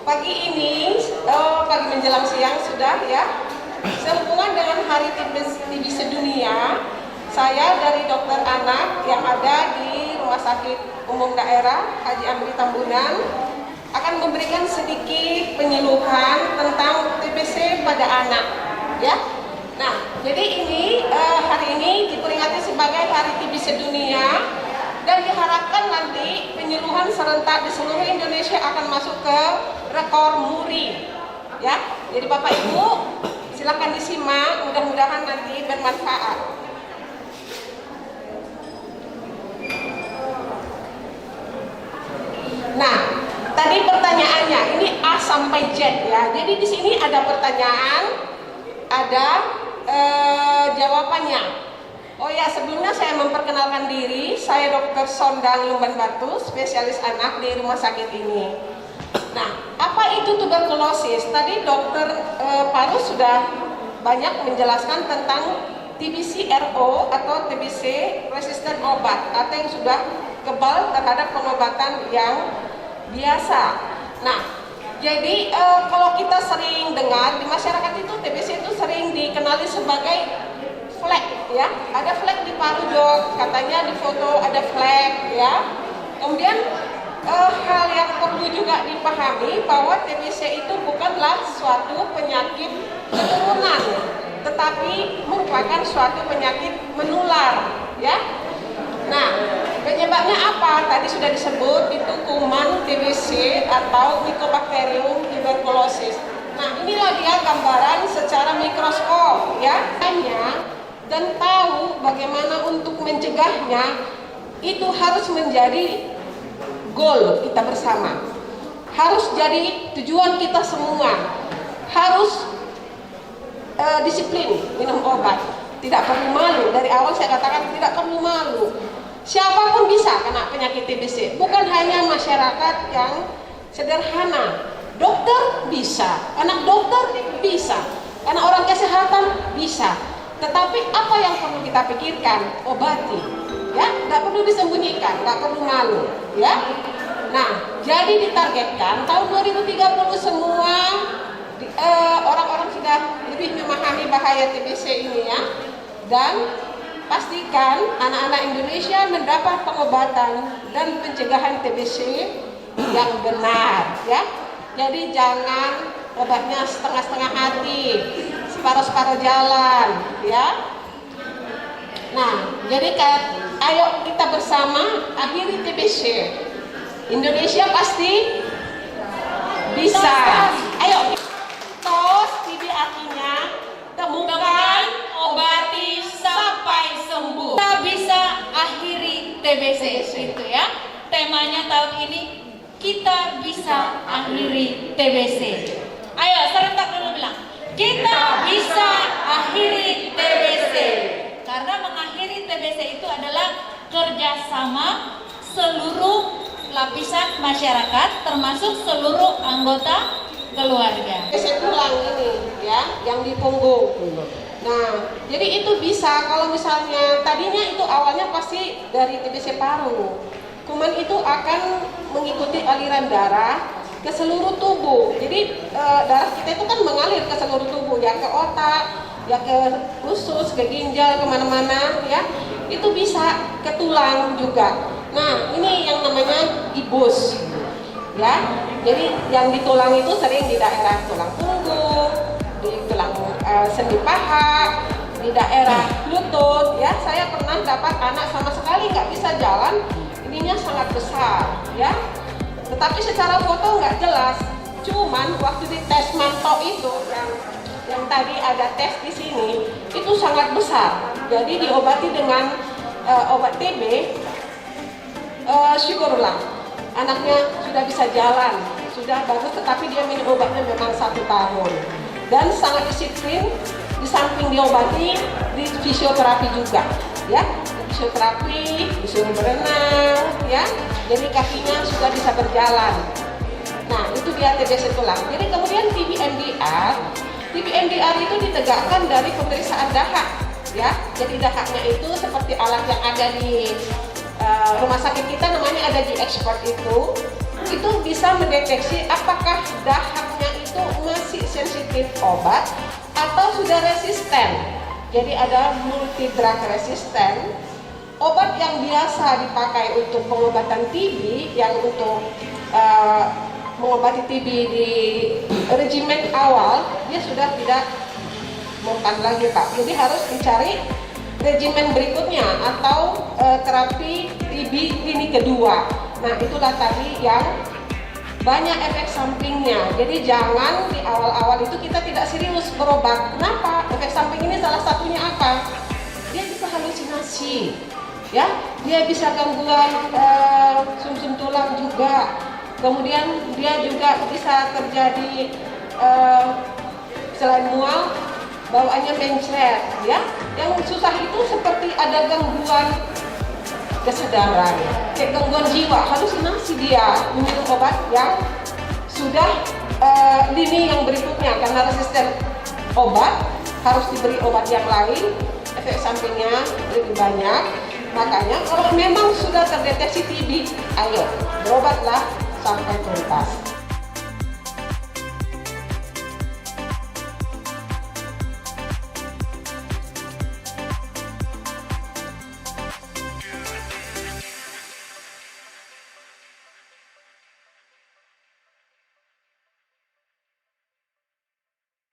Pagi ini, pagi menjelang siang sudah ya, sehubungan dengan Hari TB Sedunia, saya dari dokter anak yang ada di Rumah Sakit Umum Daerah Haji Amri Tambunan akan memberikan sedikit penyuluhan tentang TBC pada anak ya. Nah, jadi ini hari ini diperingati sebagai Hari TB Sedunia dan diharapkan nanti penyuluhan serentak di seluruh Indonesia akan masuk ke rekor muri ya. Jadi Bapak Ibu silakan disimak, mudah-mudahan nanti bermanfaat. Nah, tadi pertanyaannya ini A sampai Z ya. Jadi di sini ada pertanyaan, ada jawabannya. Oh ya, sebelumnya saya memperkenalkan diri, saya Dr. Sondang Lumban Batu, spesialis anak di rumah sakit ini. Nah, apa itu tuberkulosis? Tadi Dokter Paru sudah banyak menjelaskan tentang TBC RO atau TBC resisten obat atau yang sudah kebal terhadap pengobatan yang biasa. Nah, jadi kalau kita sering dengar di masyarakat itu TBC itu sering dikenali sebagai flek ya, ada flek di paru dok, katanya di foto ada flek ya. Kemudian hal yang perlu juga dipahami bahwa TBC itu bukanlah suatu penyakit keturunan, tetapi merupakan suatu penyakit menular ya. Nah, penyebabnya apa? Tadi sudah disebut itu kuman TBC atau Mycobacterium tuberculosis. Nah, inilah dia gambaran secara mikroskop ya. Dan tahu bagaimana untuk mencegahnya itu harus menjadi goal kita bersama, harus jadi tujuan kita semua. Harus disiplin minum obat, tidak perlu malu. Dari awal saya katakan tidak perlu malu, siapapun bisa kena penyakit TBC, bukan hanya masyarakat yang sederhana. Dokter bisa, anak dokter bisa, anak orang kesehatan bisa. Tetapi apa yang perlu kita pikirkan? Obati, ya, nggak perlu disembunyikan, nggak perlu malu, ya. Nah, jadi ditargetkan tahun 2030 semua orang-orang sudah lebih memahami bahaya TBC ini ya, dan pastikan anak-anak Indonesia mendapat pengobatan dan pencegahan TBC yang benar, ya. Jadi jangan obatnya setengah-setengah hati, separuh-separuh jalan ya. Nah, jadi ayo kita bersama akhiri TBC. Indonesia pasti bisa. Ayo, tos TB artinya temukan, obati sampai sembuh. Kita bisa akhiri TBC itu ya. Temanya tahun ini kita bisa akhiri TBC. Ayo serentak dulu bilang, kita bisa akhiri TBC. Karena mengakhiri TBC itu adalah kerjasama seluruh lapisan masyarakat, termasuk seluruh anggota keluarga. TBC tulang ini ya, yang di punggung. Nah, jadi itu bisa kalau misalnya tadinya itu awalnya pasti dari TBC paru. Kuman itu akan mengikuti aliran darah ke seluruh tubuh. Jadi darah kita itu kan mengalir ke seluruh tubuh, ya ke otak, ya ke usus, ke ginjal, kemana-mana ya. Itu bisa ke tulang juga. Nah, ini yang namanya ibus ya. Jadi yang di tulang itu sering di daerah tulang punggung, di tulang sendi paha, di daerah lutut ya. Saya pernah dapat anak sama sekali nggak bisa jalan, ininya sangat besar ya. Tetapi secara foto nggak jelas. Cuman waktu di tes manto itu yang tadi ada tes di sini itu sangat besar. Jadi diobati dengan obat TB, syukurlah anaknya sudah bisa jalan, sudah bagus. Tetapi dia minum obatnya memang 1 tahun dan sangat disiplin. Di samping diobati, di fisioterapi juga ya. Fisioterapi, disuruh berenang ya, jadi kakinya sudah bisa berjalan. Nah, itu dia TBC tulang. Jadi kemudian TB MDR itu ditegakkan dari pemeriksaan dahak ya. Jadi dahaknya itu seperti alat yang ada di rumah sakit kita, namanya ada di expert itu. itu bisa mendeteksi apakah dahaknya itu masih sensitif obat atau sudah resisten. Jadi ada multi drug resisten. Obat yang biasa dipakai untuk pengobatan TB, yang untuk mengobati TB di regimen awal, dia sudah tidak mempan lagi Pak. Jadi harus dicari regimen berikutnya atau terapi TB ini kedua. Nah itulah tadi yang banyak efek sampingnya. Jadi jangan di awal-awal itu kita tidak serius berobat. Kenapa? Efek samping ini salah satunya apa? Dia bisa halusinasi, ya. Dia bisa gangguan sumsum tulang juga. Kemudian dia juga bisa terjadi selain mual, bawaannya mencret, ya. Yang susah itu seperti ada gangguan kesadaran, kayak gangguan jiwa, halusinasi dia minum obat yang sudah lini yang berikutnya karena resisten obat harus diberi obat yang lain, efek sampingnya lebih banyak. Makanya kalau memang sudah terdeteksi TB, ayo berobatlah sampai tuntas.